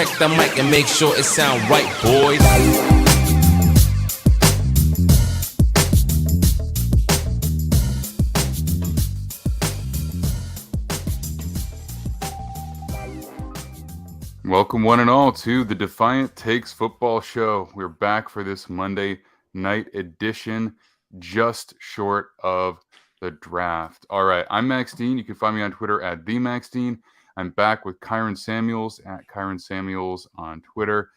check the mic and make sure it sound right, boys. Welcome one and all to the Defiant Takes Football Show. We're back for this Monday night edition, just short of the draft. All right, I'm Max Dean. You can find me on Twitter at @TheMaxDean. I'm back with Kyron Samuels at Kyron Samuels on Twitter.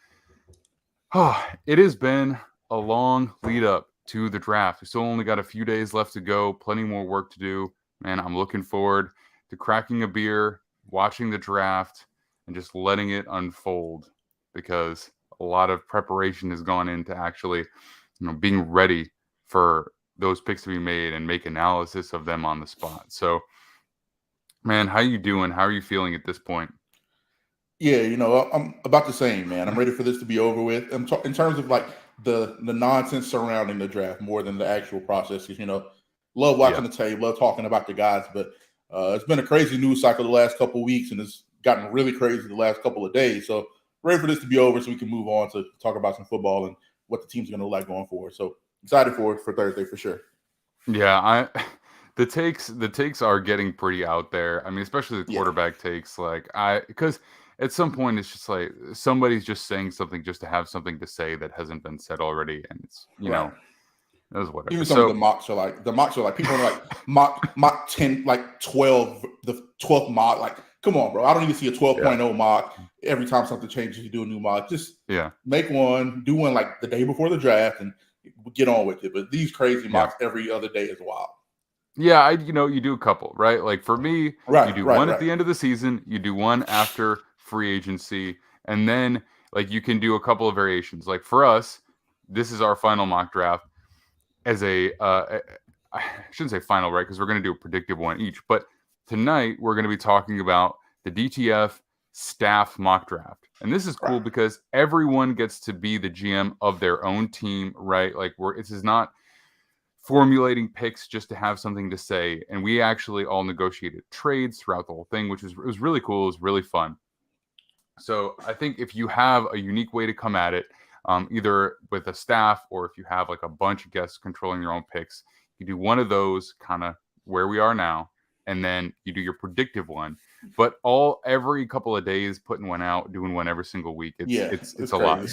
Oh, it has been a long lead up to the draft. We still only got a few days left to go, plenty more work to do. Man, I'm looking forward to cracking a beer, watching the draft, and just letting it unfold, because a lot of preparation has gone into actually, being ready for those picks to be made and make analysis of them on the spot. So, man, how you doing? How are you feeling at this point? Yeah, I'm about the same, man. I'm ready for this to be over with. In terms of like the nonsense surrounding the draft more than the actual process. Because, love watching the tape, love talking about the guys, but it's been a crazy news cycle the last couple of weeks, and it's gotten really crazy the last couple of days. So ready for this to be over so we can move on to talk about some football and what the team's going to look like going forward. So excited for Thursday for sure. Yeah, the takes are getting pretty out there. I mean, especially the quarterback takes. Because at some point it's just like somebody's just saying something just to have something to say that hasn't been said already, and it's it was whatever. Even some of the mocks are like people are like mock 10, like 12, the 12th mock. Like, come on, bro. I don't need to see a 12.0 mock every time something changes. You do a new mock. Just make one, do one like the day before the draft, and get on with it. But these crazy mocks every other day is wild. Yeah, you do a couple, right? Like for me, you do one at the end of the season, you do one after free agency, and then like you can do a couple of variations. Like for us, this is our final mock draft as I shouldn't say final, right? Because we're going to do a predictive one each. But tonight we're going to be talking about the DTF staff mock draft. And this is cool because everyone gets to be the GM of their own team, right? Like this is not formulating picks just to have something to say. And we actually all negotiated trades throughout the whole thing, which was really cool. It was really fun. So I think if you have a unique way to come at it, either with a staff or if you have like a bunch of guests controlling your own picks, you do one of those kind of where we are now, and then you do your predictive one. But every couple of days, putting one out, doing one every single week, it's a lot.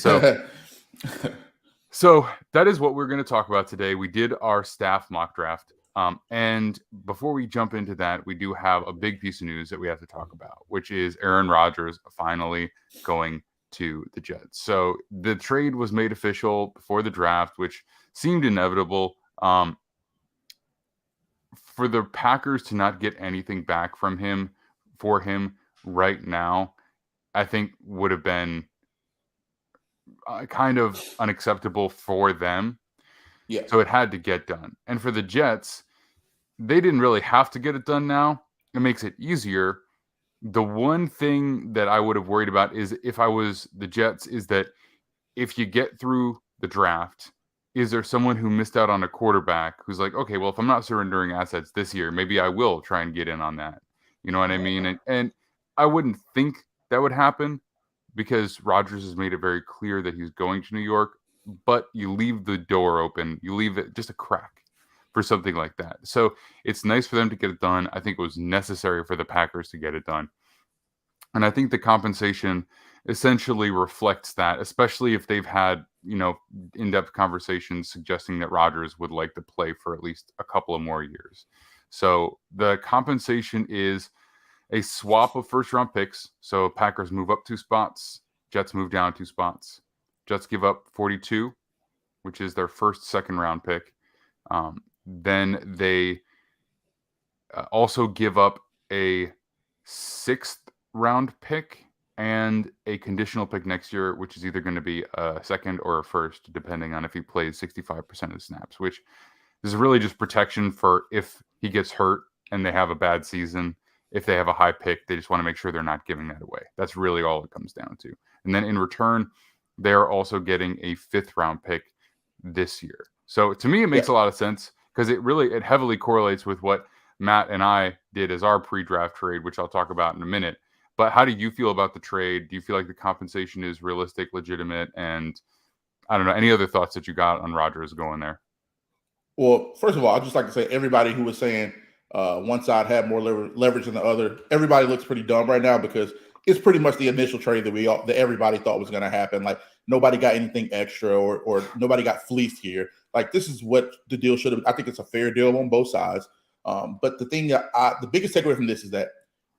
So that is what we're going to talk about today. We did our staff mock draft. And before we jump into that, we do have a big piece of news that we have to talk about, which is Aaron Rodgers finally going to the Jets. So the trade was made official before the draft, which seemed inevitable. For the Packers to not get anything back from him for him right now, I think would have been kind of unacceptable for them. Yeah. So it had to get done. And for the Jets, they didn't really have to get it done now. It makes it easier. The one thing that I would have worried about is if I was the Jets is that if you get through the draft, is there someone who missed out on a quarterback who's like, okay, well, if I'm not surrendering assets this year, maybe I will try and get in on that. You know what I mean? And I wouldn't think that would happen because Rodgers has made it very clear that he's going to New York, but you leave the door open. You leave it just a crack for something like that. So it's nice for them to get it done. I think it was necessary for the Packers to get it done. And I think the compensation essentially reflects that, especially if they've had, in-depth conversations suggesting that Rodgers would like to play for at least a couple of more years. So the compensation is a swap of first-round picks. So Packers move up 2 spots. Jets move down 2 spots. Jets give up 42, which is their first second-round pick. Then they also give up a 6th-round pick and a conditional pick next year, which is either going to be a second or a first, depending on if he plays 65% of the snaps, which is really just protection for if he gets hurt and they have a bad season. If they have a high pick, they just want to make sure they're not giving that away. That's really all it comes down to. And then in return, they're also getting a 5th-round pick this year. So to me, it makes a lot of sense because it heavily correlates with what Matt and I did as our pre-draft trade, which I'll talk about in a minute. But how do you feel about the trade? Do you feel like the compensation is realistic, legitimate? And I don't know, any other thoughts that you got on Rodgers going there? Well, first of all, I'd just like to say everybody who was saying one side had more leverage than the other, everybody looks pretty dumb right now because it's pretty much the initial trade that everybody thought was going to happen. Like nobody got anything extra or nobody got fleeced here. Like this is what the deal should have. I think it's a fair deal on both sides. But the thing that the biggest takeaway from this is that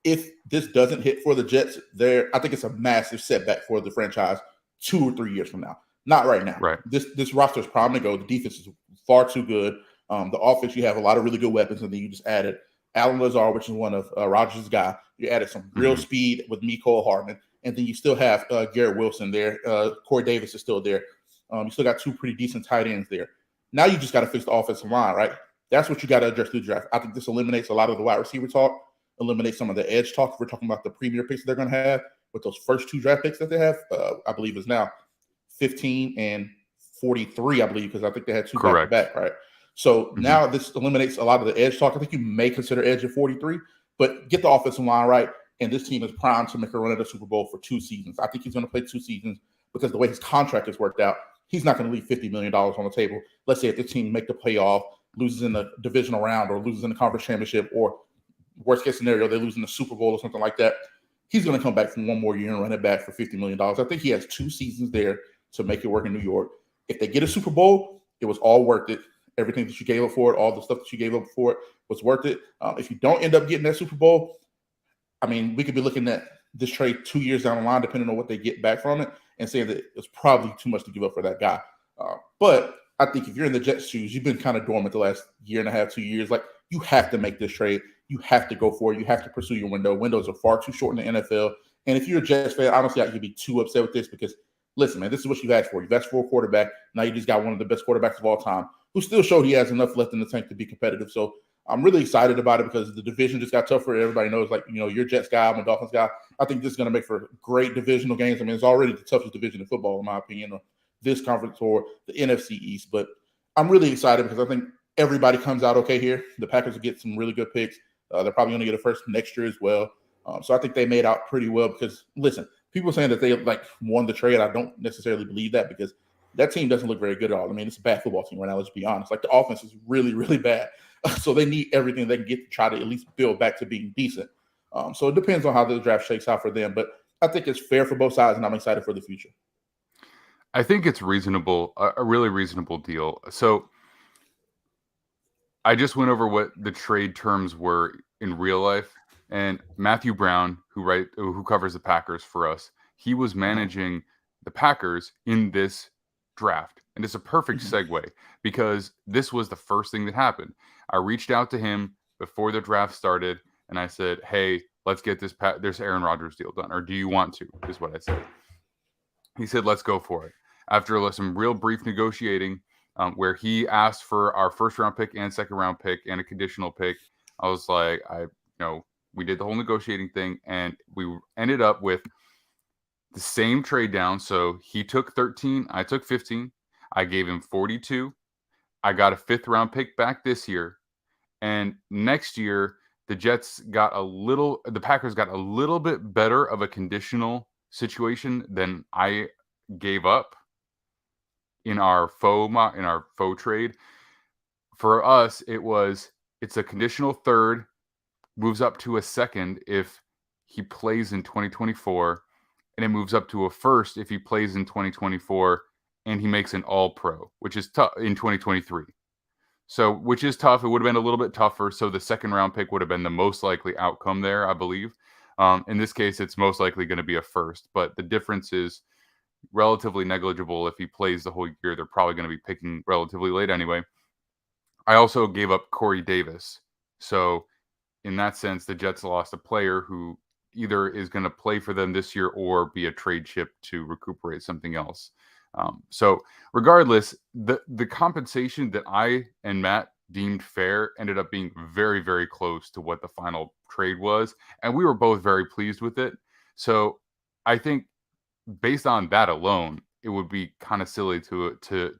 if this doesn't hit for the Jets, I think it's a massive setback for the franchise 2 or 3 years from now. Not right now. Right. This roster is prime to go. The defense is far too good. The offense, you have a lot of really good weapons, and then you just added Alan Lazard, which is one of Rodgers' guy. You added some real speed with Mecole Hardman, and then you still have Garrett Wilson there. Corey Davis is still there. You still got 2 pretty decent tight ends there. Now you just got to fix the offensive line, right? That's what you got to address through the draft. I think this eliminates a lot of the wide receiver talk, eliminates some of the edge talk. If we're talking about the premier picks that they're going to have with those first 2 draft picks that they have, I believe is now 15 and 43, I believe, because I think they had 2 back-to-back, right? So now this eliminates a lot of the edge talk. I think you may consider edge at 43, but get the offensive line right, and this team is primed to make a run at the Super Bowl for 2 seasons. I think he's going to play 2 seasons because the way his contract is worked out, he's not going to leave $50 million on the table. Let's say if the team make the playoff, loses in the divisional round or loses in the conference championship, or worst case scenario, they lose in the Super Bowl or something like that. He's going to come back for 1 more year and run it back for $50 million. I think he has 2 seasons there to make it work in New York. If they get a Super Bowl, it was all worth it. Everything that you gave up for it, all the stuff that you gave up for it was worth it. If you don't end up getting that Super Bowl, I mean, we could be looking at this trade 2 years down the line, depending on what they get back from it, and saying that it's probably too much to give up for that guy. But I think if you're in the Jets' shoes, you've been kind of dormant the last 1.5, 2 years. Like, you have to make this trade. You have to go for it. You have to pursue your window. Windows are far too short in the NFL. And if you're a Jets fan, honestly, I could be too upset with this because, listen, man, this is what you've asked for. You've asked for a quarterback. Now you just got one of the best quarterbacks of all time who still showed he has enough left in the tank to be competitive. So I'm really excited about it because the division just got tougher. Everybody knows, like, you know, you're a Jets guy, I'm a Dolphins guy. I think this is going to make for great divisional games. I mean, it's already the toughest division in football, in my opinion, or this conference or the NFC East. But I'm really excited because I think everybody comes out okay here. The Packers will get some really good picks. They're probably going to get a first next year as well. So I think they made out pretty well because, listen, people saying that they like won the trade, I don't necessarily believe that because that team doesn't look very good at all. I mean, it's a bad football team right now, let's be honest. Like, the offense is really, really bad. So they need everything they can get to try to at least build back to being decent. So it depends on how the draft shakes out for them. But I think it's fair for both sides, and I'm excited for the future. I think it's reasonable, a really reasonable deal. So I just went over what the trade terms were in real life. And Matthew Brown, who covers the Packers for us, he was managing the Packers in this draft. And it's a perfect segue because this was the first thing that happened. I reached out to him before the draft started and I said, hey, let's get this Aaron Rodgers deal done. Or do you want to, is what I said. He said, let's go for it. After some real brief negotiating where he asked for our first round pick and second round pick and a conditional pick, I was like, we did the whole negotiating thing and we ended up with the same trade down. So he took 13, I took 15. I gave him 42. I got a 5th round pick back this year. And next year, the Packers got a little bit better of a conditional situation than I gave up in our faux trade. For us, it's a conditional 3rd, moves up to a 2nd if he plays in 2024, and it moves up to a 1st if he plays in 2024 and he makes an all-pro, which is tough in 2023. So, which is tough. It would have been a little bit tougher. So the 2nd round pick would have been the most likely outcome there, I believe. In this case, it's most likely going to be a 1st, but the difference is relatively negligible. If he plays the whole year, they're probably going to be picking relatively late anyway. I also gave up Corey Davis. So in that sense, the Jets lost a player who either is going to play for them this year or be a trade chip to recuperate something else. So regardless, the compensation that I and Matt deemed fair ended up being very, very close to what the final trade was. And we were both very pleased with it. So I think based on that alone, it would be kind of silly to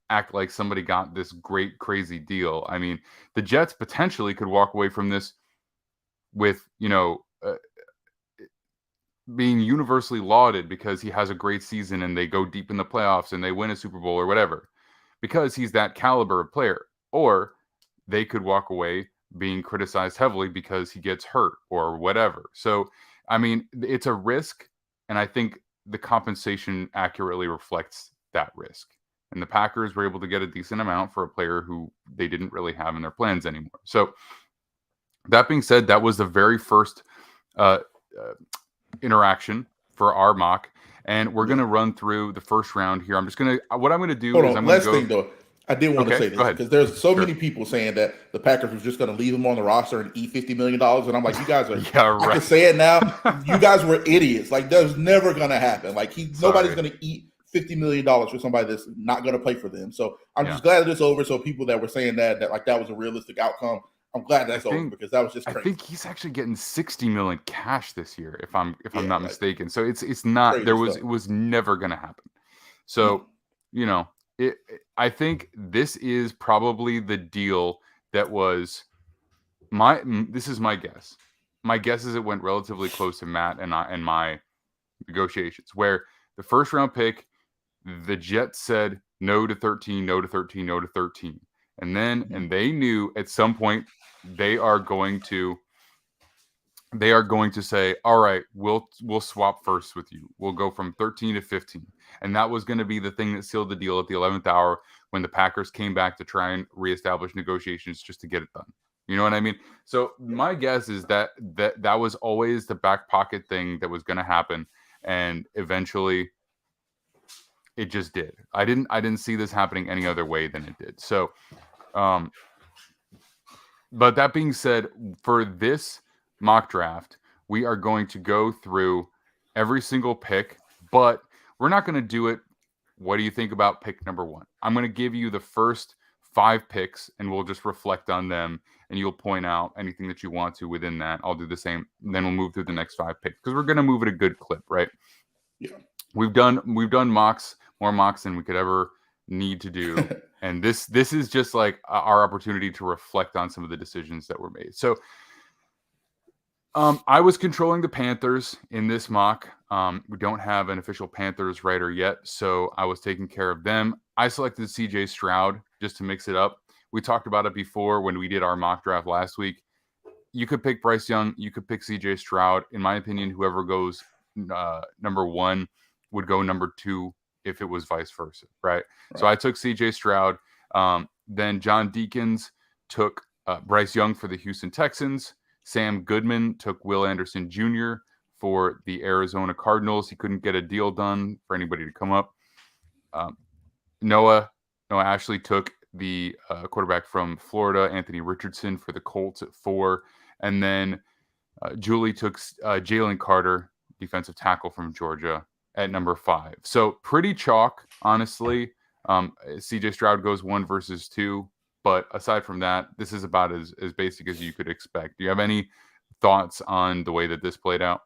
act like somebody got this great, crazy deal. I mean, the Jets potentially could walk away from this with, being universally lauded because he has a great season and they go deep in the playoffs and they win a Super Bowl or whatever, because he's that caliber of player. Or they could walk away being criticized heavily because he gets hurt or whatever. So, I mean, it's a risk, and I think the compensation accurately reflects that risk. And the Packers were able to get a decent amount for a player who they didn't really have in their plans anymore. So, that being said, that was the very first interaction for our mock, and we're going to run through the first round here. What I'm going to do Hold is on, I'm going last to go. thing though. I did want to say this because there's so many people saying that the Packers was just going to leave him on the roster and eat $50 million. And I'm like, you guys are, I can say it now. You guys were idiots. Like, that's never going to happen. Like, nobody's going to eat $50 million for somebody that's not going to play for them. So I'm just glad that it's over. So people that were saying that like that was a realistic outcome, I'm glad that's over because that was just crazy. I think he's actually getting $60 million cash this year, if I'm not mistaken. So it's not, it was never going to happen. So, you know, I think this is probably the deal that was this is my guess. My guess is it went relatively close to Matt and my negotiations, where the first round pick, the Jets said no to 13, no to 13, no to 13. And they knew at some point they are going to say, all right, we'll swap first with you. We'll go from 13 to 15. And that was going to be the thing that sealed the deal at the 11th hour when the Packers came back to try and reestablish negotiations just to get it done. You know what I mean? So my guess is that was always the back pocket thing that was going to happen. And eventually it just did. I didn't see this happening any other way than it did. So, but that being said, for this mock draft, we are going to go through every single pick, but we're not going to do it. What do you think about pick number 1? I'm going to give you the first 5 picks and we'll just reflect on them and you'll point out anything that you want to within that. I'll do the same. Then we'll move through the next 5 picks because we're going to move at a good clip, right? Yeah. We've done more mocks than we could ever need to do. And this is just like our opportunity to reflect on some of the decisions that were made. So I was controlling the Panthers in this mock. We don't have an official Panthers writer yet, so I was taking care of them. I selected CJ Stroud just to mix it up. We talked about it before when we did our mock draft last week. You could pick Bryce Young. You could pick CJ Stroud. In my opinion, whoever goes number 1 would go number 2 if it was vice versa, right? So I took CJ Stroud. Then John Deakins took Bryce Young for the Houston Texans. Sam Goodman took Will Anderson Jr. for the Arizona Cardinals. He couldn't get a deal done for anybody to come up. Noah Ashley took the quarterback from Florida, Anthony Richardson, for the Colts at 4. And then Julie took Jalen Carter, defensive tackle from Georgia, at number 5. So pretty chalk, honestly. CJ Stroud goes 1 versus 2. But aside from that, this is about as basic as you could expect. Do you have any thoughts on the way that this played out?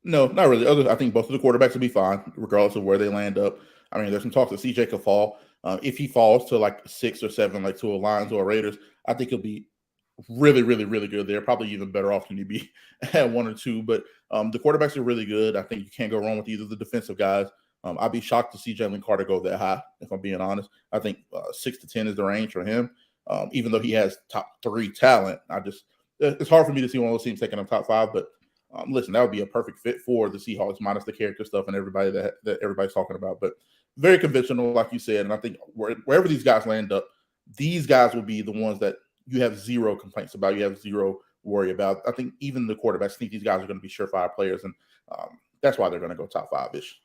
No, not really. I think both of the quarterbacks will be fine, regardless of where they land up. I mean, there's some talk that CJ could fall. If he falls to like 6 or 7, like to a Lions or a Raiders, I think he'll be really, really, really good there. Probably even better off than he'd be at 1 or 2. But the quarterbacks are really good. I think you can't go wrong with either of the defensive guys. I'd be shocked to see Jalen Carter go that high, if I'm being honest. I think 6 to 10 is the range for him. Even though he has top 3 talent, it's hard for me to see one of those teams taking him top 5. But listen, that would be a perfect fit for the Seahawks, minus the character stuff and everybody that everybody's talking about. But very conventional, like you said. And I think wherever these guys land up, these guys will be the ones that you have zero complaints about. You have zero worry about. I think even the quarterbacks think these guys are going to be surefire players, and that's why they're going to go top 5-ish.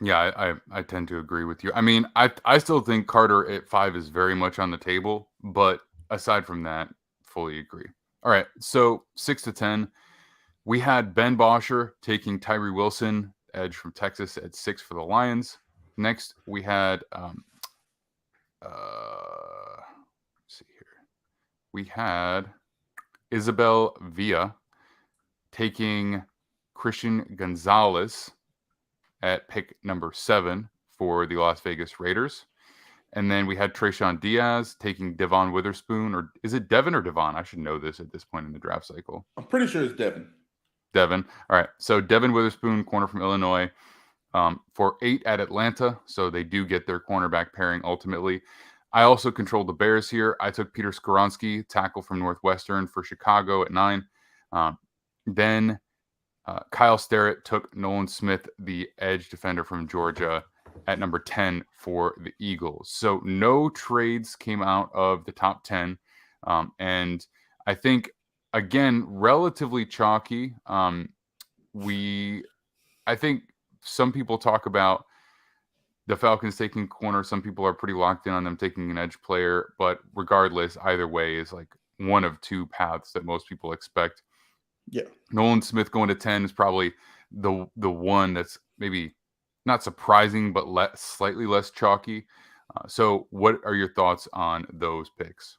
Yeah, I tend to agree with you. I mean, I still think Carter at 5 is very much on the table, but aside from that, fully agree. All right, so 6 to 10, we had Ben Bosher taking Tyree Wilson, edge from Texas, at 6 for the Lions. Next, we had let's see here. We had Isabel Villa taking Christian Gonzalez at pick number 7 for the Las Vegas Raiders. And then we had Trayshawn Diaz taking Devon Witherspoon, or is it Devon or Devon? I should know this at this point in the draft cycle. I'm pretty sure it's Devon. Devin. All right. So Devin Witherspoon, corner from Illinois, for 8 at Atlanta. So they do get their cornerback pairing ultimately. I also controlled the Bears here. I took Peter Skoronski, tackle from Northwestern, for Chicago at 9. Then Kyle Sterrett took Nolan Smith, the edge defender from Georgia, at number 10 for the Eagles. So no trades came out of the top 10. And I think, again, relatively chalky. I think some people talk about the Falcons taking corner. Some people are pretty locked in on them taking an edge player. But regardless, either way is like one of two paths that most people expect. Yeah. Nolan Smith going to 10 is probably the one that's maybe not surprising, but slightly less chalky. So what are your thoughts on those picks?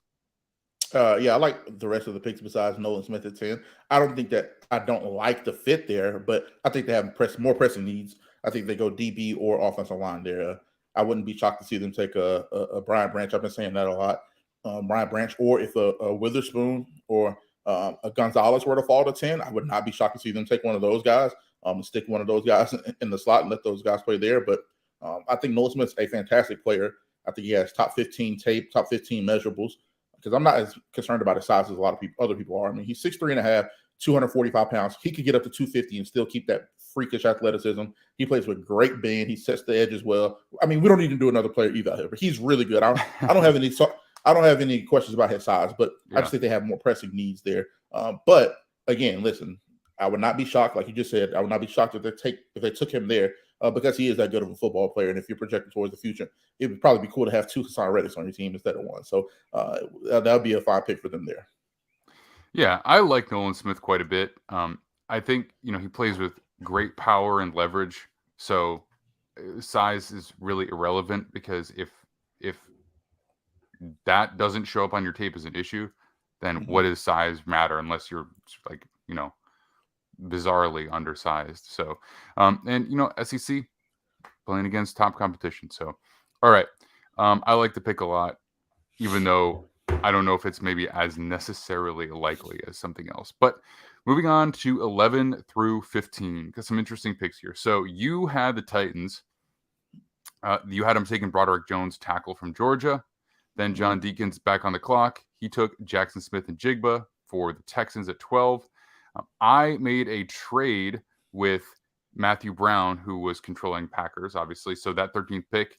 Yeah, I like the rest of the picks besides Nolan Smith at 10. I don't like the fit there, but I think they have more pressing needs. I think they go DB or offensive line there. I wouldn't be shocked to see them take a Brian Branch. I've been saying that a lot. Brian Branch, or if a Witherspoon or a Gonzalez were to fall to 10, I would not be shocked to see them take one of those guys, stick one of those guys in the slot and let those guys play there. But I think Nolan Smith's a fantastic player. I think he has top 15 tape, top 15 measurables, because I'm not as concerned about his size as a lot of other people are. I mean, he's 6'3.5", 245 pounds. He could get up to 250 and still keep that freakish athleticism. He plays with great bend. He sets the edge as well. I mean, we don't need to do another player either here, but he's really good. I don't have any questions about his size, but I just think they have more pressing needs there. But again, listen, I would not be shocked, like you just said. I would not be shocked if they took him there, because he is that good of a football player. And if you're projecting towards the future, it would probably be cool to have 2 Hassan Reddicks on your team instead of 1. So that would be a fine pick for them there. Yeah, I like Nolan Smith quite a bit. I think, he plays with great power and leverage. So size is really irrelevant, because if that doesn't show up on your tape as an issue, then what does size matter unless you're like, bizarrely undersized. So, SEC playing against top competition. So, all right. I like the pick a lot, even though I don't know if it's maybe as necessarily likely as something else. But moving on to 11 through 15, got some interesting picks here. So you had the Titans. You had them taking Broderick Jones, tackle from Georgia. Then John Deacon's back on the clock. He took Jackson Smith and Jigba for the Texans at 12. I made a trade with Matthew Brown, who was controlling Packers, obviously. So that 13th pick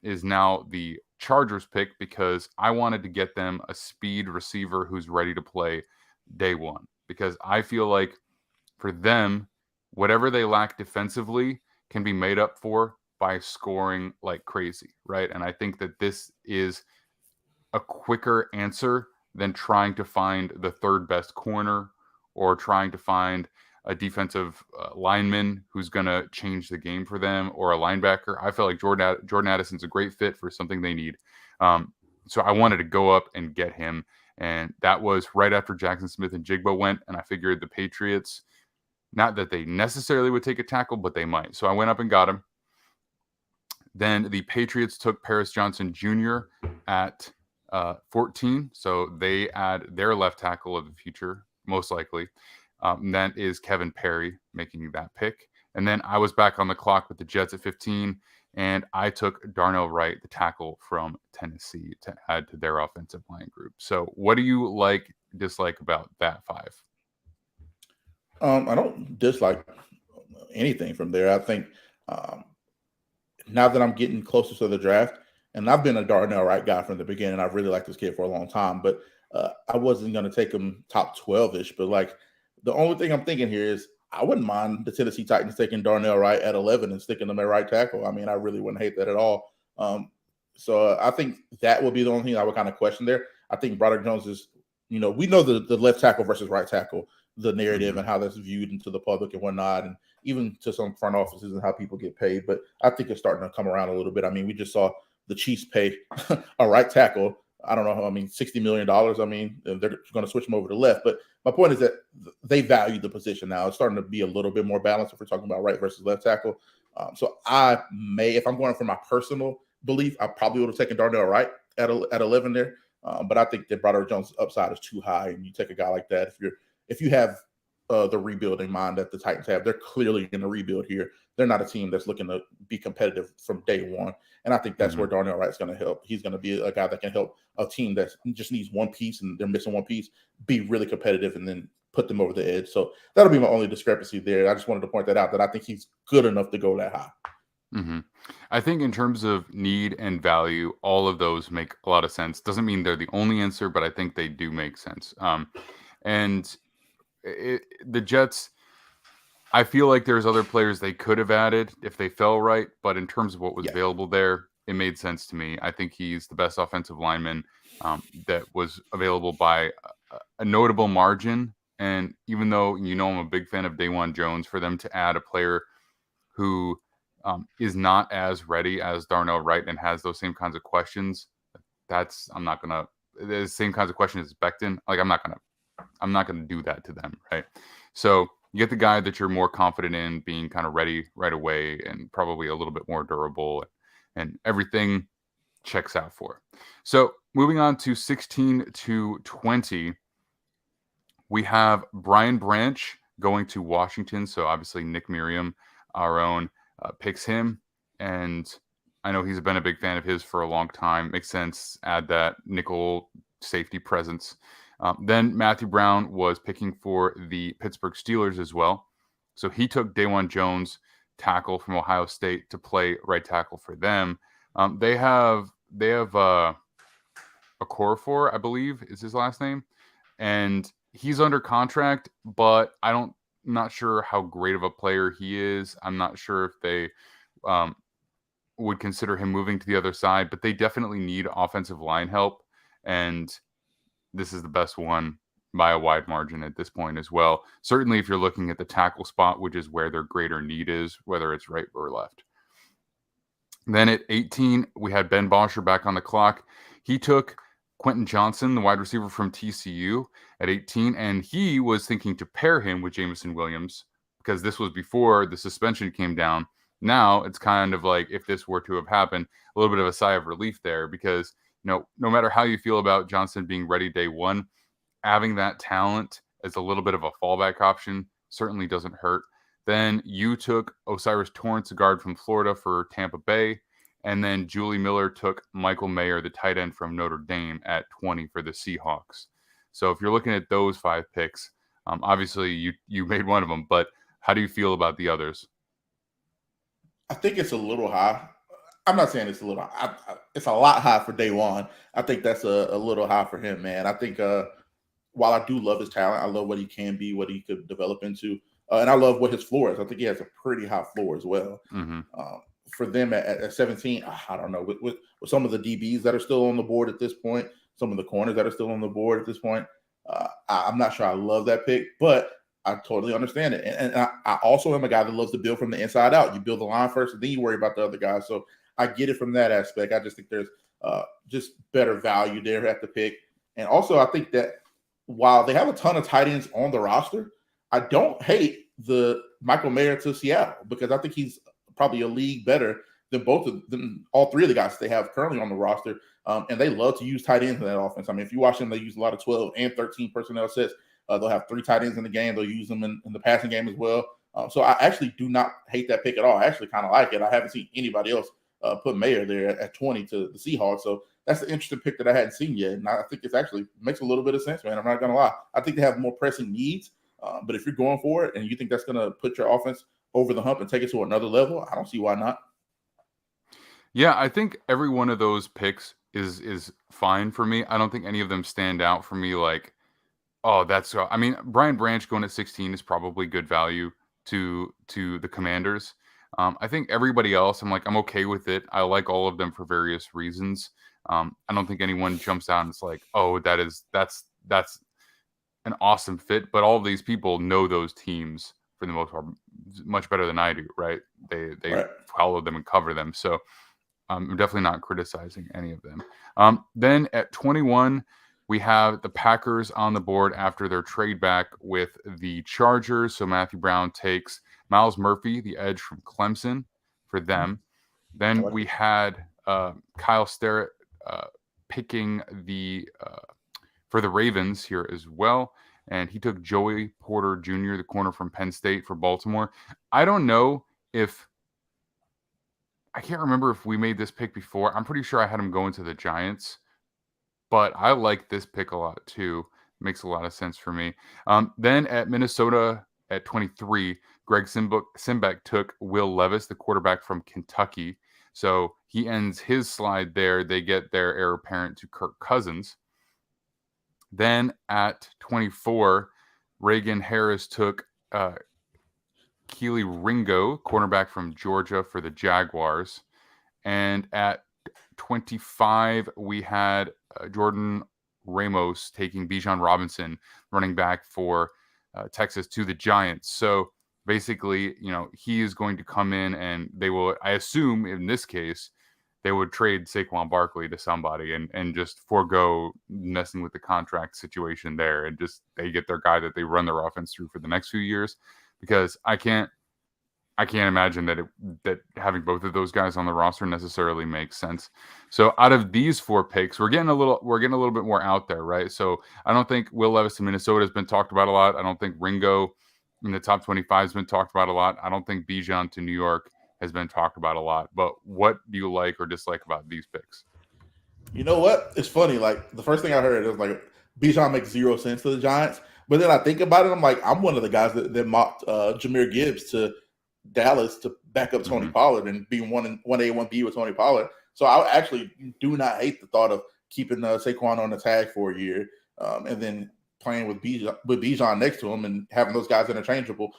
is now the Chargers pick, because I wanted to get them a speed receiver who's ready to play day one. Because I feel like for them, whatever they lack defensively can be made up for by scoring like crazy, right? And I think that this is a quicker answer than trying to find the third best corner or trying to find a defensive lineman who's going to change the game for them, or a linebacker. I feel like Jordan Addison's a great fit for something they need. So I wanted to go up and get him. And that was right after Jackson Smith and Jigba went. And I figured the Patriots, not that they necessarily would take a tackle, but they might. So I went up and got him. Then the Patriots took Paris Johnson Jr. at 14. So they add their left tackle of the future, most likely. And that is Kevin Perry making that pick. And then I was back on the clock with the Jets at 15. And I took Darnell Wright, the tackle from Tennessee, to add to their offensive line group. So what do you dislike about that 5? I don't dislike anything from there. I think now that I'm getting closer to the draft, and I've been a Darnell Wright guy from the beginning. I've really liked this kid for a long time, but I wasn't going to take him top 12-ish. But the only thing I'm thinking here is I wouldn't mind the Tennessee Titans taking Darnell Wright at 11 and sticking him at right tackle. I mean, I really wouldn't hate that at all. So I think that would be the only thing I would kind of question there. I think Broderick Jones is, we know the left tackle versus right tackle, the narrative and how that's viewed into the public and whatnot, and even to some front offices and how people get paid. But I think it's starting to come around a little bit. I mean, we just saw the Chiefs pay a right tackle, I don't know, $60 million. I mean, they're going to switch him over to left. But my point is that they value the position now. It's starting to be a little bit more balanced if we're talking about right versus left tackle. So I may, if I'm going for my personal belief, I probably would have taken Darnell Wright at 11 there. But I think that Broderick Jones' upside is too high, and you take a guy like that. If you have the rebuilding mind that the Titans have. They're clearly in a rebuild here. They're not a team that's looking to be competitive from day one. And I think that's where Darnell Wright's going to help. He's going to be a guy that can help a team that just needs one piece and they're missing one piece, be really competitive and then put them over the edge. So that'll be my only discrepancy there. I just wanted to point that out, that I think he's good enough to go that high. I think in terms of need and value, all of those make a lot of sense. Doesn't mean they're the only answer, but I think they do make sense. The Jets, I feel like there's other players they could have added if they fell right, but in terms of what was available there, it made sense to me. I think he's the best offensive lineman that was available by a notable margin. And even though, I'm a big fan of Dawan Jones, for them to add a player who is not as ready as Darnell Wright and has those same kinds of questions, the same kinds of questions as Becton. Like, I'm not gonna do that to them, right? So you get the guy that you're more confident in being kind of ready right away and probably a little bit more durable, and everything checks out for. So moving on to 16 to 20, we have Brian Branch going to Washington. So obviously Nick Merriam, our own, picks him, and I know he's been a big fan of his for a long time. Makes sense. Add that nickel safety presence. Then Matthew Brown was picking for the Pittsburgh Steelers as well. So he took Dawan Jones, tackle from Ohio State, to play right tackle for them. They have Okorafor, I believe is his last name, and he's under contract, but I'm not sure how great of a player he is. I'm not sure if they would consider him moving to the other side, but they definitely need offensive line help, and this is the best one by a wide margin at this point as well. Certainly if you're looking at the tackle spot, which is where their greater need is, whether it's right or left. Then at 18, we had Ben Bosher back on the clock. He took Quentin Johnson, the wide receiver from TCU, at 18, and he was thinking to pair him with Jameson Williams because this was before the suspension came down. Now it's kind of like, if this were to have happened, a little bit of a sigh of relief there, because no matter how you feel about Johnson being ready day one, having that talent as a little bit of a fallback option certainly doesn't hurt. Then you took Osiris Torrance, a guard from Florida, for Tampa Bay. And then Julie Miller took Michael Mayer, the tight end from Notre Dame, at 20 for the Seahawks. So if you're looking at those 5 picks, obviously you made one of them, but how do you feel about the others? I think it's a little high. I'm not saying it's a little high. It's a lot high for day one. I think that's a little high for him, man. I think while I do love his talent, I love what he can be, what he could develop into, and I love what his floor is. I think he has a pretty high floor as well. For them at 17, I don't know, with some of the DBs that are still on the board at this point, some of the corners that are still on the board at this point, I'm not sure I love that pick, but I totally understand it. And I also am a guy that loves to build from the inside out. You build the line first, and then you worry about the other guys. So I get it from that aspect. I just think there's just better value there at the pick. And also, I think that while they have a ton of tight ends on the roster, I don't hate the Michael Mayer to Seattle, because I think he's probably a league better than all 3 of the guys they have currently on the roster. And they love to use tight ends in that offense. I mean, if you watch them, they use a lot of 12 and 13 personnel sets. They'll have 3 tight ends in the game. They'll use them in the passing game as well. So I actually do not hate that pick at all. I actually kind of like it. I haven't seen anybody else put Mayer there at 20 to the Seahawks. So that's an interesting pick that I hadn't seen yet. And I think it's actually makes a little bit of sense, man. I'm not going to lie. I think they have more pressing needs. But if you're going for it and you think that's going to put your offense over the hump and take it to another level, I don't see why not. Yeah, I think every one of those picks is fine for me. I don't think any of them stand out for me like, oh, Brian Branch going at 16 is probably good value to the Commanders. I think everybody else, I'm okay with it. I like all of them for various reasons. I don't think anyone jumps out and it's like, oh, that's an awesome fit. But all of these people know those teams for the most part much better than I do, right? They right. Follow them and cover them. So I'm definitely not criticizing any of them. Then at 21, we have the Packers on the board after their trade back with the Chargers. So Matthew Brown takes Miles Murphy, the edge from Clemson, for them. Then we had Kyle Sterrett picking for the Ravens here as well. and he took Joey Porter Jr., the corner from Penn State, for Baltimore. I don't know if I can't remember if we made this pick before. I'm pretty sure I had him going to the Giants, but I like this pick a lot too. Makes a lot of sense for me. Then at Minnesota at 23, Greg Simbeck took Will Levis, the quarterback from Kentucky. So he ends his slide there. They get their heir apparent to Kirk Cousins. Then at 24, Reagan Harris took Keely Ringo, cornerback from Georgia, for the Jaguars. And at 25, we had Jordan Ramos taking Bijan Robinson, running back for Texas, to the Giants. So basically, he is going to come in and they will, I assume in this case, they would trade Saquon Barkley to somebody and just forego messing with the contract situation there, and just they get their guy that they run their offense through for the next few years, because I can't imagine that having both of those guys on the roster necessarily makes sense. So out of these 4 picks, we're getting a little bit more out there, right? So I don't think Will Levis to Minnesota has been talked about a lot. I don't think Ringo in the top 25 has been talked about a lot. I don't think Bijan to New York has been talked about a lot. But what do you like or dislike about these picks? You know what? It's funny. Like, the first thing I heard was like, Bijan makes 0 sense to the Giants. But then I think about it, I'm like, I'm one of the guys that mocked Jahmyr Gibbs to Dallas to back up Tony Pollard and be 1A, 1B with Tony Pollard. So I actually do not hate the thought of keeping Saquon on the tag for a year, and then playing with Bijan next to him and having those guys interchangeable.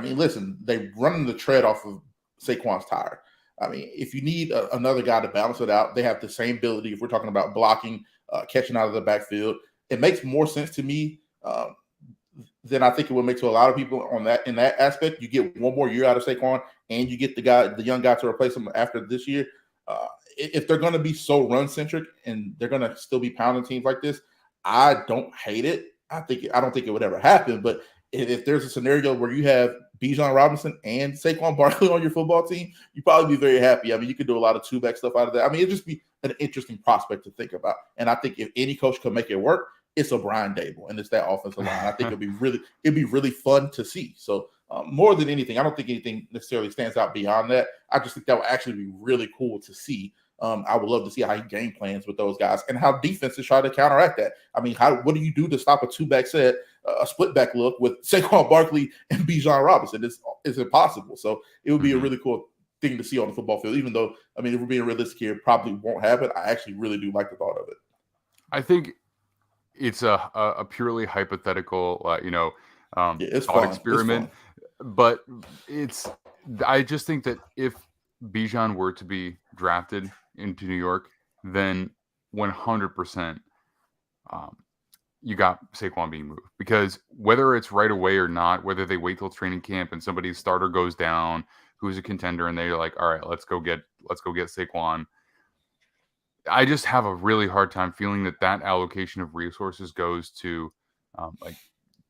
Listen, they running the tread off of Saquon's tire. I mean, if you need another guy to balance it out, they have the same ability. If we're talking about blocking, catching out of the backfield, it makes more sense to me than I think it would make to a lot of people in that aspect. You get 1 more year out of Saquon, and you get the young guy to replace him after this year. If they're going to be so run centric and they're going to still be pounding teams like this, I don't hate it. I don't think it would ever happen. But if there's a scenario where you have Bijan Robinson and Saquon Barkley on your football team, you'd probably be very happy. I mean, you could do a lot of 2-back stuff out of that. I mean, it'd just be an interesting prospect to think about. And I think if any coach could make it work, it's a Brian Dable, and it's that offensive line. I think it'd be really fun to see. So more than anything, I don't think anything necessarily stands out beyond that. I just think that would actually be really cool to see. I would love to see how he game plans with those guys and how defenses try to counteract that. I mean, what do you do to stop a 2-back set, a split back look with Saquon Barkley and Bijan Robinson? It's impossible. So it would be a really cool thing to see on the football field, even though, I mean, if we're being realistic here, it probably won't happen. I actually really do like the thought of it. I think it's a purely hypothetical, it's thought fun. experiment. But I just think that if Bijan were to be drafted into New York, then 100% you got Saquon being moved, because whether it's right away or not, whether they wait till training camp and somebody's starter goes down who's a contender and they're like, all right, let's go get Saquon. I just have a really hard time feeling that allocation of resources goes to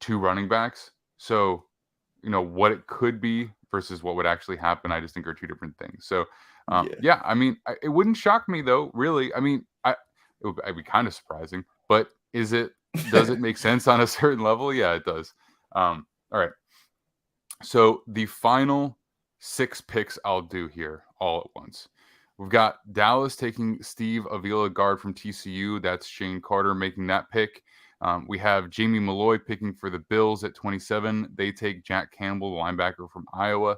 2 running backs. So, what it could be versus what would actually happen, I just think are 2 different things. So, yeah, I mean, it wouldn't shock me though, really. I mean, it would be kind of surprising, but does it make sense on a certain level? Yeah, it does. All right. So the final 6 picks I'll do here all at once. We've got Dallas taking Steve Avila, guard from TCU. That's Shane Carter making that pick. We have Jamie Malloy picking for the Bills at 27. They take Jack Campbell, the linebacker from Iowa.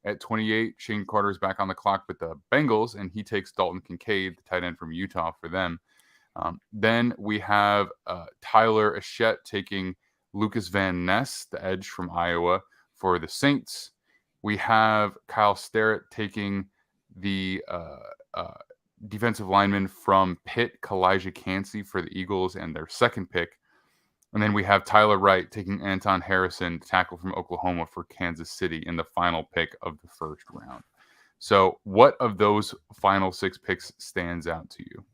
At 28, Shane Carter's back on the clock with the Bengals, and he takes Dalton Kincaid, the tight end from Utah, for them. Then we have Tyler Aschett taking Lucas Van Ness, the edge from Iowa, for the Saints. We have Kyle Sterrett taking the defensive lineman from Pitt, Kalijah Cansey, for the Eagles and their 2nd pick. And then we have Tyler Wright taking Anton Harrison, the tackle from Oklahoma, for Kansas City in the final pick of the 1st round. So what of those final 6 picks stands out to you?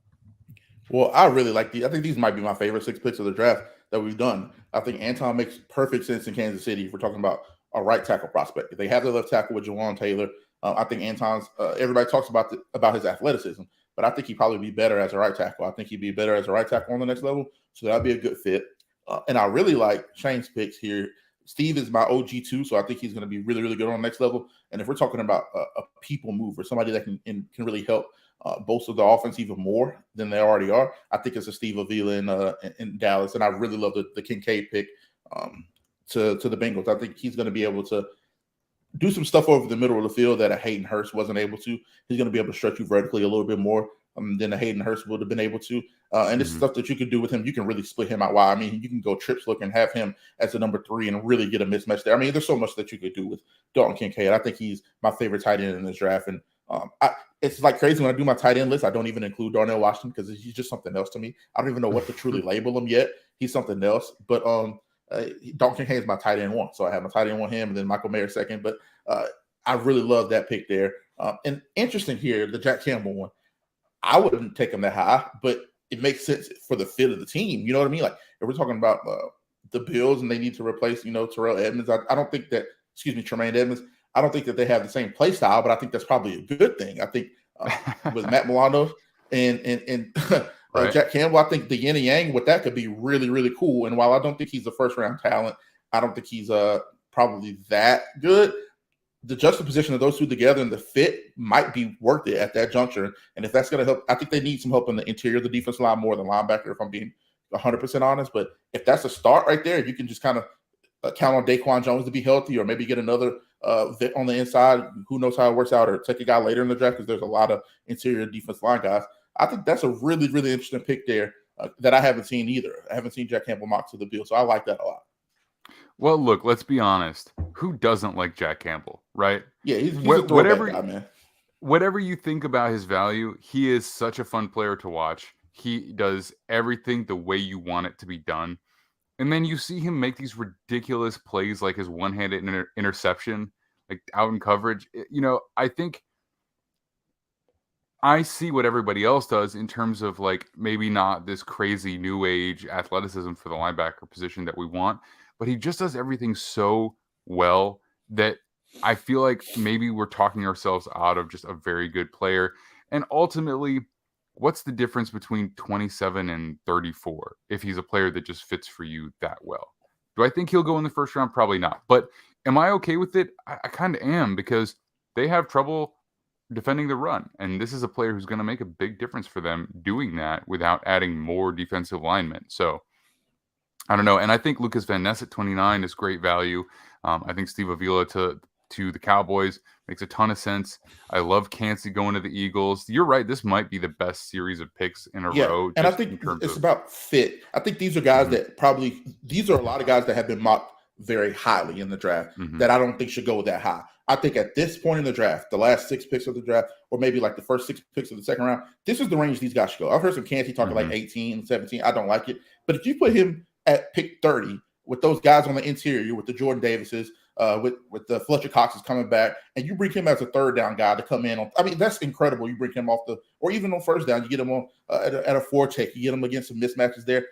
Well, I really like I think these might be my favorite 6 picks of the draft that we've done. I think Anton makes perfect sense in Kansas City if we're talking about a right tackle prospect. If they have the left tackle with Jawan Taylor, I think Anton's everybody talks about his athleticism, but I think he'd probably be better as a right tackle. I think he'd be better as a right tackle on the next level, so that'd be a good fit. And I really like Shane's picks here. Steve is my OG too, so I think he's going to be really, really good on the next level. And if we're talking about a people mover, somebody that can really help bolster the offense even more than they already are, I think it's a Steve Avila in Dallas. And I really love the Kincaid pick to the Bengals. I think he's going to be able to do some stuff over the middle of the field that a Hayden Hurst wasn't able to. He's going to be able to stretch you vertically a little bit more than a Hayden Hurst would have been able to. And this stuff that you could do with him. You can really split him out wide. I mean, you can go trips look and have him as a number 3 and really get a mismatch there. I mean, there's so much that you could do with Dalton Kincaid. I think he's my favorite tight end in this draft. And it's like crazy when I do my tight end list. I don't even include Darnell Washington because he's just something else to me. I don't even know what to truly label him yet. He's something else. But Dalton Kincaid is my tight end 1. So I have my tight end 1 him and then Michael Mayer 2nd. But I really love that pick there. And interesting here, the Jack Campbell one. I wouldn't take him that high, but it makes sense for the fit of the team. You know what I mean? Like if we're talking about the Bills and they need to replace, Terrell Edmonds, I don't think that, Tremaine Edmonds, I don't think that they have the same play style, but I think that's probably a good thing. I think with Matt Milano and right. Jack Campbell, I think the yin and yang with that could be really, really cool. And while I don't think he's a first round talent, I don't think he's probably that good. The juxtaposition of those two together and the fit might be worth it at that juncture. And if that's going to help, I think they need some help in the interior of the defense line more than linebacker, if I'm being 100% honest. But if that's a start right there, if you can just kind of count on Daquan Jones to be healthy or maybe get another vet on the inside, who knows how it works out, or take a guy later in the draft because there's a lot of interior defense line guys. I think that's a really, really interesting pick there that I haven't seen either. I haven't seen Jack Campbell mock to the Bills, so I like that a lot. Well, look, let's be honest. Who doesn't like Jack Campbell, right? Yeah, he's a throwback guy, man. Whatever you think about his value, he is such a fun player to watch. He does everything the way you want it to be done. And then you see him make these ridiculous plays like his one-handed interception, like out in coverage. I think I see what everybody else does in terms of like maybe not this crazy new age athleticism for the linebacker position that we want, but he just does everything so well that I feel like maybe we're talking ourselves out of just a very good player. And ultimately, what's the difference between 27 and 34 if he's a player that just fits for you that well? Do I think he'll go in the first round? Probably not. But am I okay with it? I kind of am, because they have trouble defending the run. And this is a player who's going to make a big difference for them doing that without adding more defensive linemen. So I don't know. And I think Lucas Van Ness at 29 is great value. I think Steve Avila to the Cowboys makes a ton of sense. I love Kancey going to the Eagles. You're right. This might be the best series of picks in a row. And I think it's about fit. I think these are guys that these are a lot of guys that have been mocked very highly in the draft that I don't think should go that high. I think at this point in the draft, the last 6 picks of the draft, or maybe like the first 6 picks of the second round, this is the range these guys should go. I've heard some Kancey talking like 18, 17. I don't like it. But if you put him at pick 30 with those guys on the interior, with the Jordan Davises, with the Fletcher Coxes coming back, and you bring him as a third down guy to come in on, I mean, that's incredible. You bring him off or even on first down, you get him on at a 4 take, you get him against some mismatches there.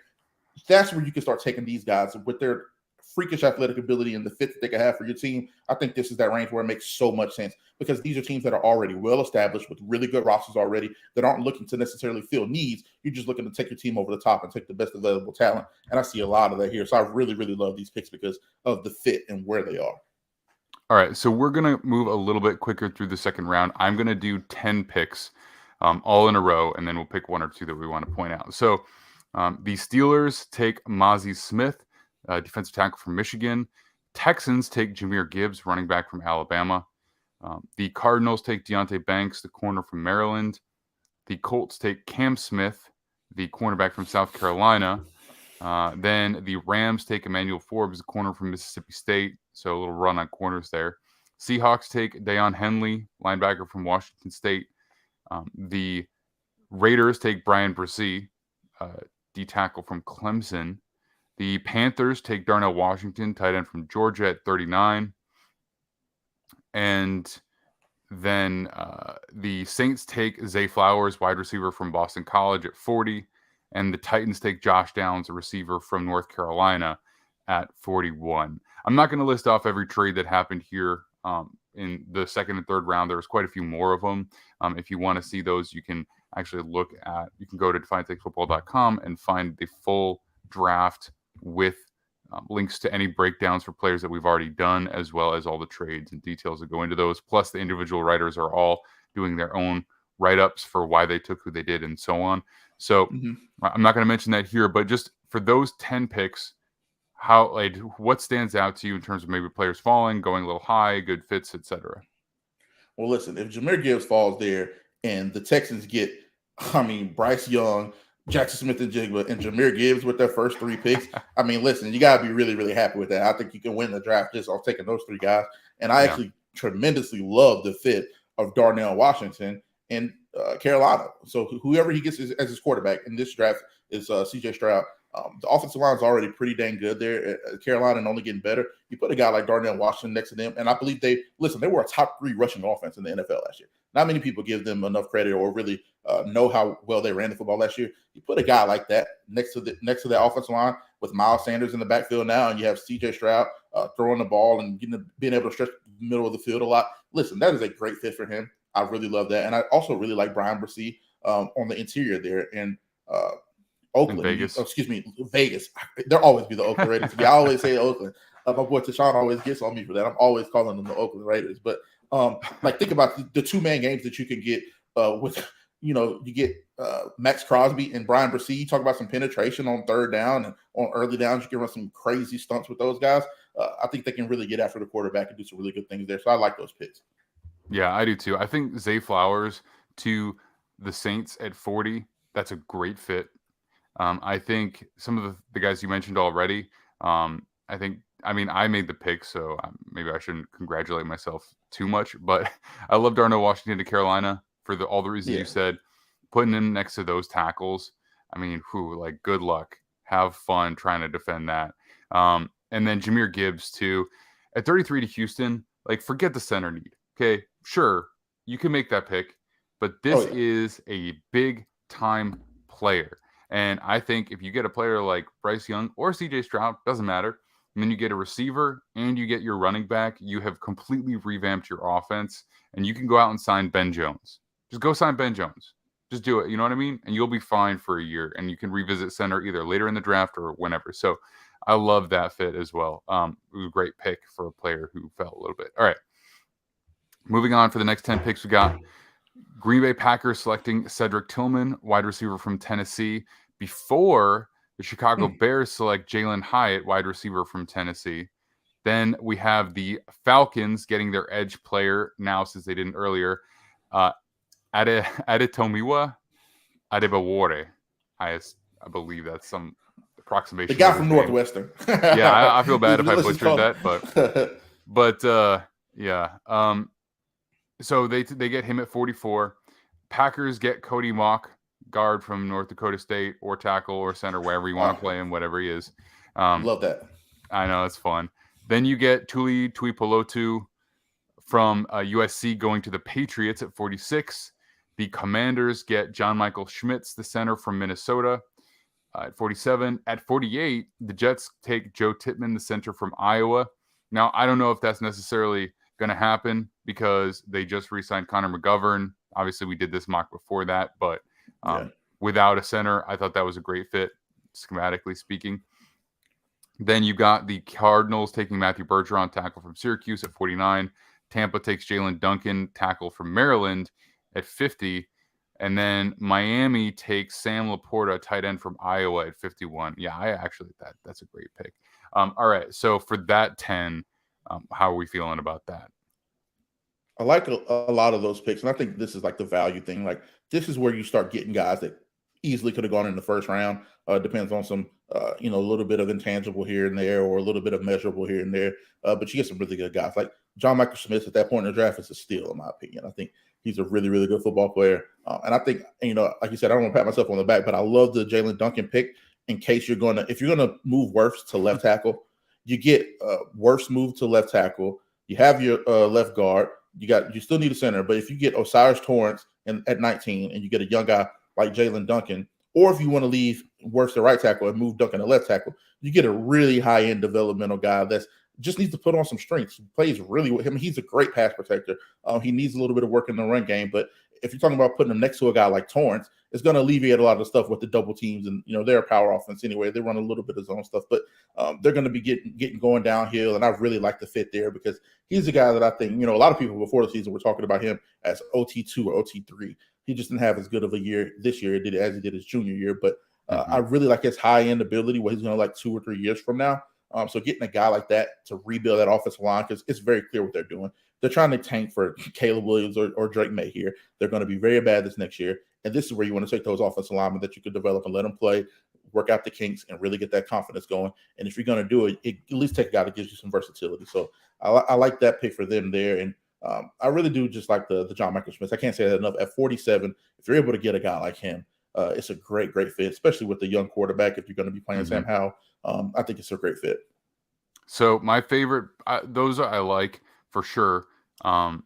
That's where you can start taking these guys with their freakish athletic ability and the fit that they can have for your team. I think this is that range where it makes so much sense, because these are teams that are already well established with really good rosters already that aren't looking to necessarily fill needs. You're just looking to take your team over the top and take the best available talent. And I see a lot of that here. So I really, really love these picks because of the fit and where they are. All right. So we're going to move a little bit quicker through the second round. I'm going to do 10 picks all in a row, and then we'll pick 1 or 2 that we want to point out. So the Steelers take Mozzie Smith, defensive tackle from Michigan. Texans take Jahmyr Gibbs, running back from Alabama. The Cardinals take Deonte Banks, the corner from Maryland. The Colts take Cam Smith, the cornerback from South Carolina. Then the Rams take Emmanuel Forbes, the corner from Mississippi State. So a little run on corners there. Seahawks take Deion Henley, linebacker from Washington State. The Raiders take Brian Bresee, D tackle from Clemson. The Panthers take Darnell Washington, tight end from Georgia at 39. And then the Saints take Zay Flowers, wide receiver from Boston College at 40. And the Titans take Josh Downs, a receiver from North Carolina at 41. I'm not going to list off every trade that happened here in the second and third round. There was quite a few more of them. If you want to see those, you can actually you can go to DefiantTakesFootball.com and find the full draft with links to any breakdowns for players that we've already done, as well as all the trades and details that go into those. Plus, the individual writers are all doing their own write-ups for why they took who they did and so on. So I'm not going to mention that here, but just for those 10 picks, what stands out to you in terms of maybe players falling, going a little high, good fits, etc.? Well, listen, if Jahmyr Gibbs falls there and the Texans get, Bryce Young, Jackson Smith-Njigba, and Jahmyr Gibbs with their first 3 picks, listen, you got to be really, really happy with that. I think you can win the draft just off taking those 3 guys. And I actually tremendously love the fit of Darnell Washington and Carolina. So whoever he gets as his quarterback in this draft is C.J. Stroud. The offensive line is already pretty dang good there. Carolina and only getting better. You put a guy like Darnell Washington next to them, and I believe they were a top 3 rushing offense in the NFL last year. Not many people give them enough credit or really know how well they ran the football last year. You put a guy like that next to that offensive line with Miles Sanders in the backfield now, and you have C.J. Stroud throwing the ball and being able to stretch the middle of the field a lot. Listen, that is a great fit for him. I really love that, and I also really like Brian Bresee on the interior there and. Oakland, Vegas. Vegas. They'll always be the Oakland Raiders. I always say Oakland. My boy Tashawn always gets on me for that. I'm always calling them the Oakland Raiders. But think about the 2-man games that you can get with, you get Max Crosby and Brian Bresee. You talk about some penetration on third down and on early downs. You can run some crazy stunts with those guys. I think they can really get after the quarterback and do some really good things there. So I like those picks. Yeah, I do too. I think Zay Flowers to the Saints at 40, that's a great fit. I think some of the guys you mentioned already, I made the pick, so maybe I shouldn't congratulate myself too much, but I love Darnell Washington to Carolina for all the reasons you said. Putting him next to those tackles, good luck. Have fun trying to defend that. And then Jahmyr Gibbs too. At 33 to Houston, forget the center need. Okay, sure, you can make that pick, but this is a big-time player. And I think if you get a player like Bryce Young or C.J. Stroud, doesn't matter, and then you get a receiver and you get your running back, you have completely revamped your offense, and you can go out and sign Ben Jones. Just go sign Ben Jones. Just do it. You know what I mean? And you'll be fine for a year, and you can revisit center either later in the draft or whenever. So I love that fit as well. It was a great pick for a player who fell a little bit. All right. Moving on for the next 10 picks, we got Green Bay Packers selecting Cedric Tillman, wide receiver from Tennessee, before the Chicago Bears select Jalen Hyatt, wide receiver from Tennessee. Then we have the Falcons getting their edge player now, since they didn't earlier, Adetomiwa Adebawore. I believe that's some approximation. The guy from Northwestern. Yeah, I feel bad if I butchered that, but yeah. So they get him at 44. Packers get Cody Mock, guard from North Dakota State, or tackle or center, wherever you want to play him, whatever he is. Love that. I know, it's fun. Then you get Tuli Tuipulotu from USC going to the Patriots at 46. The Commanders get John Michael Schmitz, the center from Minnesota, at 47. At 48, the Jets take Joe Tippmann, the center from Iowa. Now, I don't know if that's necessarily going to happen because they just re-signed Connor McGovern. Obviously, we did this mock before that, but without a center, I thought that was a great fit, schematically speaking. Then you got the Cardinals taking Matthew Bergeron, tackle from Syracuse, at 49. Tampa takes Jalen Duncan, tackle from Maryland, at 50. And then Miami takes Sam Laporta, tight end from Iowa, at 51. Yeah, that's a great pick. All right, so for that 10, how are we feeling about that? I like a lot of those picks, and I think this is the value thing. This is where you start getting guys that easily could have gone in the first round. Depends on some, a little bit of intangible here and there, or a little bit of measurable here and there. But you get some really good guys. Like John Michael Schmitz at that point in the draft is a steal, in my opinion. I think he's a really, really good football player. And I think, like you said, I don't want to pat myself on the back, but I love the Jalen Duncan pick in case if you're going to move Wirfs to left tackle, you get Wirfs moved to left tackle. You have your left guard. You still need a center, but if you get Osiris Torrance at 19 and you get a young guy like Jalen Duncan, or if you want to leave Wirfs to right tackle and move Duncan to left tackle, you get a really high-end developmental guy that's just needs to put on some strength. He plays really with him. He's a great pass protector. He needs a little bit of work in the run game, but if you're talking about putting him next to a guy like Torrance, it's going to alleviate a lot of the stuff with the double teams, and they're a power offense anyway. They run a little bit of zone stuff, but they're going to be getting going downhill, and I really like the fit there because he's a guy that I think a lot of people before the season were talking about him as OT2 or OT3. He just didn't have as good of a year this year as he did his junior year, but I really like his high end ability, what he's going to like 2 or 3 years from now. So getting a guy like that to rebuild that offensive line, because it's very clear what they're doing. They're trying to tank for Caleb Williams or Drake May here. They're going to be very bad this next year. And this is where you want to take those offensive linemen that you could develop and let them play, work out the kinks, and really get that confidence going. And if you're going to do it, at least take a guy that gives you some versatility. So I like that pick for them there. And I really do just like the John Michael Schmitz. I can't say that enough. At 47, if you're able to get a guy like him, it's a great fit, especially with the young quarterback. If you're going to be playing Sam Howell, I think it's a great fit. So my favorite, those I like for sure. For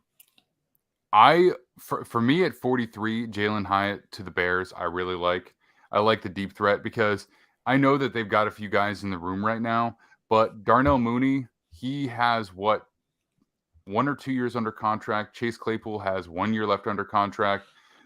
me at 43, Jalen Hyatt to the Bears, I really like. I like the deep threat because I know that they've got a few guys in the room right now, but Darnell Mooney, he has 1 or 2 years under contract. Chase Claypool has 1 year left under contract.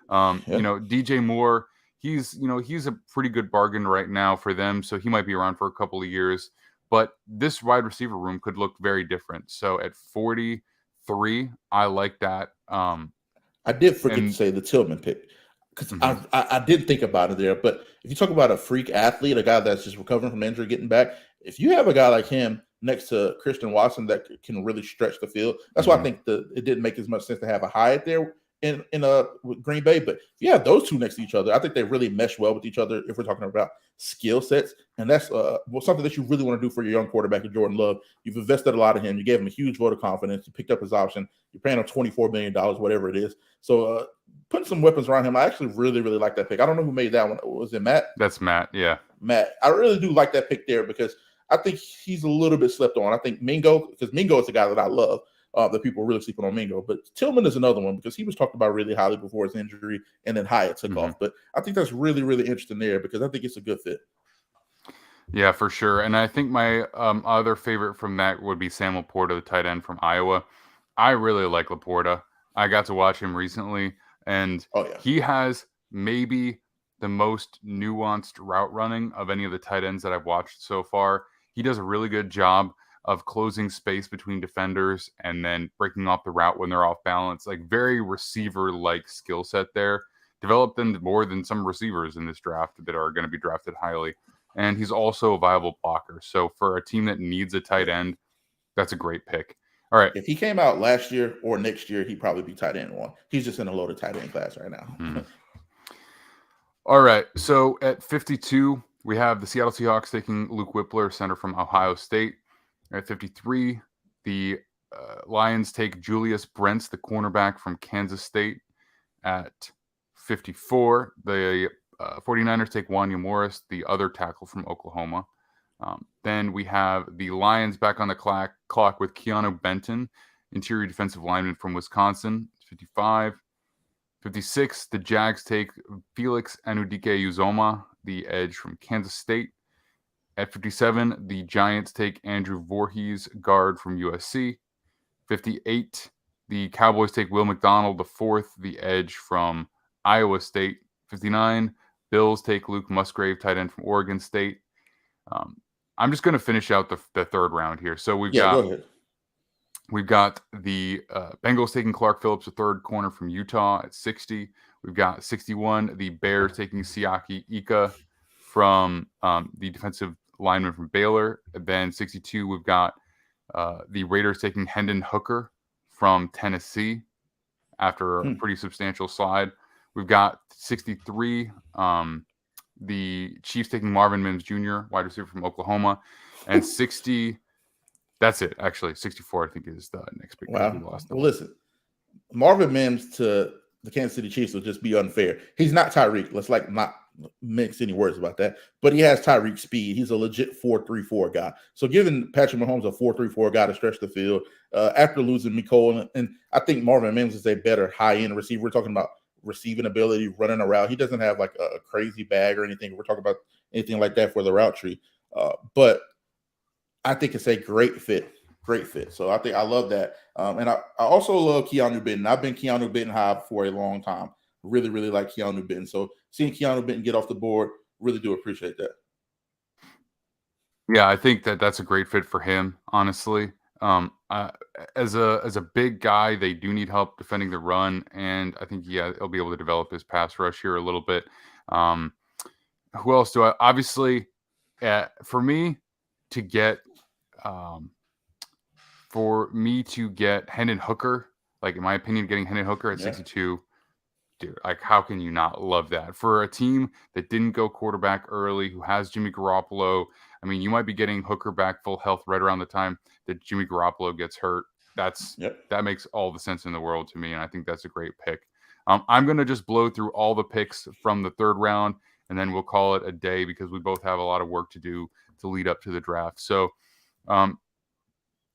DJ Moore, he's a pretty good bargain right now for them, so he might be around for a couple of years. But this wide receiver room could look very different. So at 43, I like that. I did forget to say the Tillman pick because I did think about it there. But if you talk about a freak athlete, a guy that's just recovering from injury, getting back, if you have a guy like him next to Christian Watson that can really stretch the field, that's why I think it didn't make as much sense to have a Hyatt there in Green Bay. But if you have those two next to each other, I think they really mesh well with each other if we're talking about skill sets. And that's something that you really want to do for your young quarterback, Jordan Love. You've invested a lot in him. You gave him a huge vote of confidence. You picked up his option. You're paying him $24 million, whatever it is. So putting some weapons around him, I actually really, really like that pick. I don't know who made that one. Was it Matt? That's Matt, yeah. Matt. I really do like that pick there because I think he's a little bit slept on. I think Mingo, because Mingo is a guy that I love. That people are really sleeping on Mingo. But Tillman is another one because he was talked about really highly before his injury, and then Hyatt took off. But I think that's really, really interesting there because I think it's a good fit. Yeah, for sure. And I think my other favorite from that would be Sam Laporta, the tight end from Iowa. I really like Laporta. I got to watch him recently, and he has maybe the most nuanced route running of any of the tight ends that I've watched so far. He does a really good job of closing space between defenders and then breaking off the route when they're off balance. Like very receiver-like skill set there. Developed them more than some receivers in this draft that are going to be drafted highly. And he's also a viable blocker. So for a team that needs a tight end, that's a great pick. All right. If he came out last year or next year, he'd probably be tight end one. He's just in a loaded tight end class right now. All right. So at 52, we have the Seattle Seahawks taking Luke Whippler, center from Ohio State. At 53, the Lions take Julius Brents, the cornerback from Kansas State. At 54, the 49ers take Wanya Morris, the other tackle from Oklahoma. Then we have the Lions back on the clock with Keanu Benton, interior defensive lineman from Wisconsin. 55. 56, the Jags take Felix Anudike-Uzomah, the edge from Kansas State. At 57, the Giants take Andrew Voorhees, guard from USC. 58, the Cowboys take Will McDonald, the fourth, the edge from Iowa State. 59, Bills take Luke Musgrave, tight end from Oregon State. I'm just going to finish out the third round here. So we've got the Bengals taking Clark Phillips, the third corner from Utah at 60. We've got 61, the Bears taking Siaki Ika from the defensive lineman from Baylor. And then 62, we've got the Raiders taking Hendon Hooker from Tennessee after a pretty substantial slide. We've got 63, the Chiefs taking Marvin Mims Jr., wide receiver from Oklahoma. And 60, that's it, actually. 64, I think, is the next pick. Wow. Well, listen, Marvin Mims to the Kansas City Chiefs would just be unfair. He's not Tyreek. Let's not mix any words about that. But he has Tyreek speed. He's a legit 4.34 guy. So giving Patrick Mahomes a 4.34 guy to stretch the field after losing Mecole, and I think Marvin Mims is a better high-end receiver. We're talking about receiving ability, running a route. He doesn't have like a crazy bag or anything. We're talking about anything like that for the route tree. But I think it's a great fit great fit. So I think I love that. And I also love Keanu Benton. I've been Keanu Benton high for a long time. Really, really like Keanu Benton. So seeing Keanu Benton get off the board, really do appreciate that. Yeah, I think that's a great fit for him, honestly. As a big guy, they do need help defending the run, and I think he'll be able to develop his pass rush here a little bit. Who else do I? Obviously, for me to get Hendon Hooker, like in my opinion, getting Hendon Hooker at 62. Dude, like how can you not love that for a team that didn't go quarterback early, who has Jimmy Garoppolo? I mean, you might be getting Hooker back full health right around the time that Jimmy Garoppolo gets hurt. That makes all the sense in the world to me, and I think that's a great pick. I'm going to just blow through all the picks from the third round, and then we'll call it a day because we both have a lot of work to do to lead up to the draft. So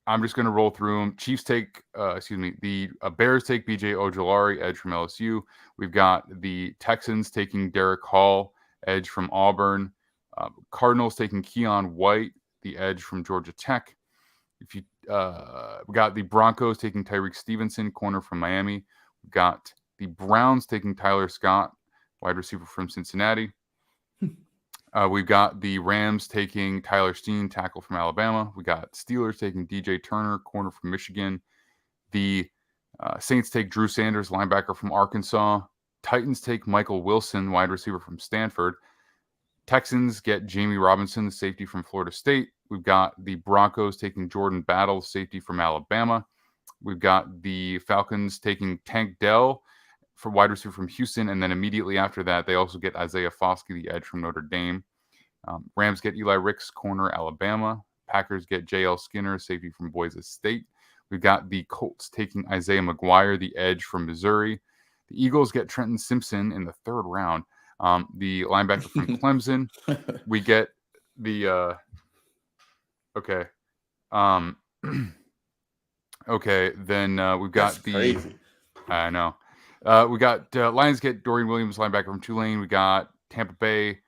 I'm just going to roll through them. Chiefs take, the Bears take B.J. Ojulari, edge from LSU. We've got the Texans taking Derek Hall, edge from Auburn. Cardinals taking Keon White, the edge from Georgia Tech. We got the Broncos taking Tyreek Stevenson, corner from Miami. We've got the Browns taking Tyler Scott, wide receiver from Cincinnati. We've got the Rams taking Tyler Steen, tackle from Alabama. We got Steelers taking DJ Turner, corner from Michigan. The Saints take Drew Sanders, linebacker from Arkansas. Titans take Michael Wilson, wide receiver from Stanford. Texans get Jamie Robinson, the safety from Florida State. We've got the Broncos taking Jordan Battle, safety from Alabama. We've got the Falcons taking Tank Dell, for wide receiver from Houston, and then immediately after that, they also get Isaiah Foskey, the edge from Notre Dame. Rams get Eli Ricks, corner, Alabama. Packers get J.L. Skinner, safety from Boise State. We've got the Colts taking Isaiah McGuire, the edge from Missouri. The Eagles get Trenton Simpson in the third round, the linebacker from Clemson. We get the then we've got crazy. I know. We got Lions get Dorian Williams, linebacker from Tulane. We got Tampa Bay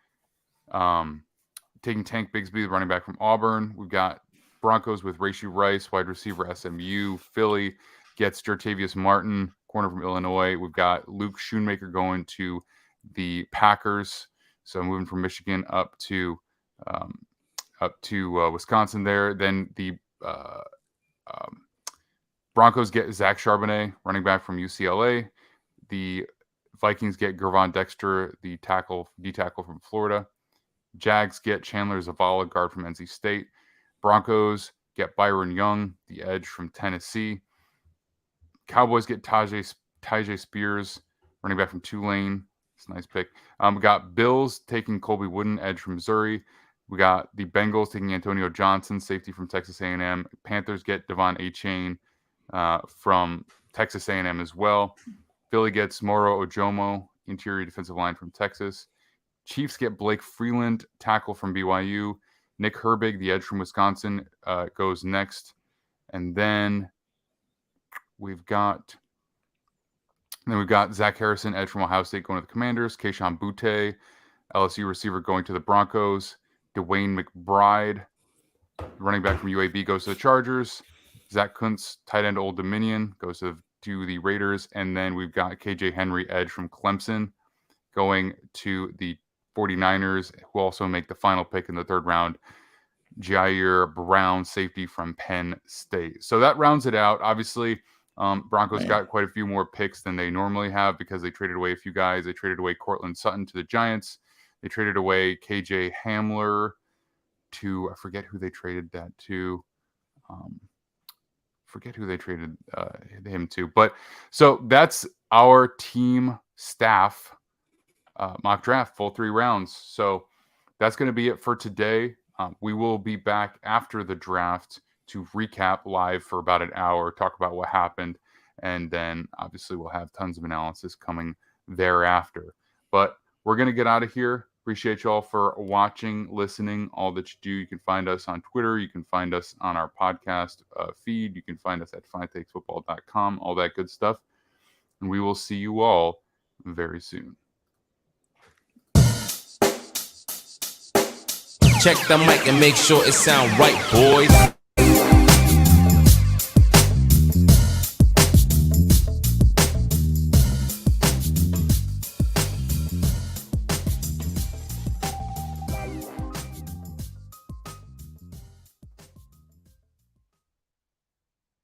taking Tank Bigsby, the running back from Auburn. We've got Broncos with Rashee Rice, wide receiver SMU. Philly gets Jertavius Martin, corner from Illinois. We've got Luke Schoonmaker going to the Packers. So moving from Michigan up to Wisconsin there. Then the Broncos get Zach Charbonnet, running back from UCLA. The Vikings get Gervon Dexter, the D-tackle from Florida. Jags get Chandler Zavala, guard from NC State. Broncos get Byron Young, the edge from Tennessee. Cowboys get Tyjae Spears, running back from Tulane. It's a nice pick. We got Bills taking Colby Wooden, edge from Missouri. We got the Bengals taking Antonio Johnson, safety from Texas A&M. Panthers get Devon Achane from Texas A&M as well. Philly gets Moro Ojomo, interior defensive line from Texas. Chiefs get Blake Freeland, tackle from BYU. Nick Herbig, the edge from Wisconsin, goes next. And then we've got Zach Harrison, edge from Ohio State, going to the Commanders. Keishawn Butte, LSU receiver, going to the Broncos. Dwayne McBride, running back from UAB, goes to the Chargers. Zach Kuntz, tight end Old Dominion, goes to the Raiders. And then we've got KJ Henry, edge from Clemson, going to the 49ers, who also make the final pick in the third round. Jair Brown, safety from Penn State. So that rounds it out. Obviously, Broncos got quite a few more picks than they normally have because they traded away a few guys. They traded away Cortland Sutton to the Giants. They traded away KJ Hamler to, I forget who they traded that to. Forget who they traded him to. But so that's our team staff mock draft, full 3 rounds. So that's going to be it for today. We will be back after the draft to recap live for about an hour, talk about what happened, and then obviously we'll have tons of analysis coming thereafter. But we're going to get out of here. Appreciate you all for watching, listening, all that you do. You can find us on Twitter. You can find us on our podcast feed. You can find us at defianttakesfootball.com, all that good stuff. And we will see you all very soon. Check the mic and make sure it sound right, boys.